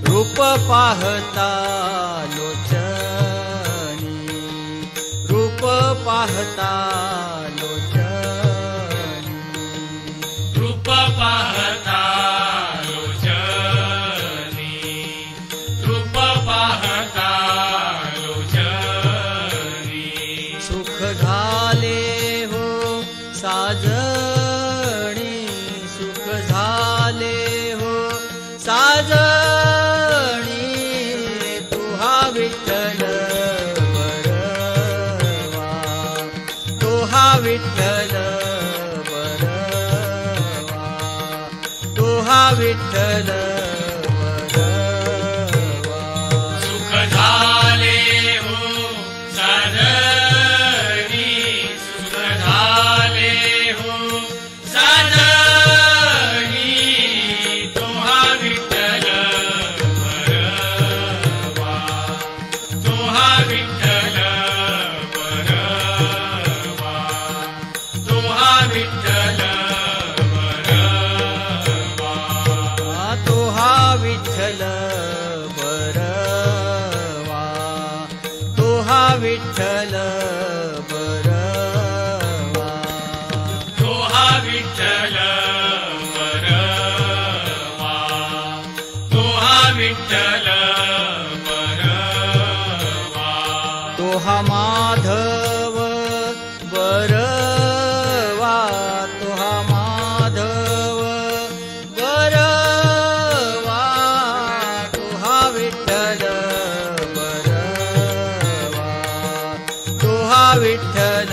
रूप पाहता लोचनी, रूप पाहता लोचनी, रूप पाहता लोचनी, रूप पाहता लोचनी। सुख झाले हो साजणी, सुख झाले हो साजणी, तुहा विठ्ठल बरवा, तुहा विठ्ठल बरवा, तुहा विठ्ठल बरवा। सुख झाले हो साजणी, सुख झाले हो साजणी, तुहा विठ्ठल बरवा, तुहा विठ्ठल बरवा, तुहा विठ्ठल बरवा। तुहा विठ्ठल बरवा, तुहा विठ्ठल बरवा, तुहा विठ्ठल बरवा, तुहा विठ्ठल बरवा। तुहा माधव बरवा, तुहा माधव बरवा, तुहा विठ्ठल बरवा, तुहा विठ्ठल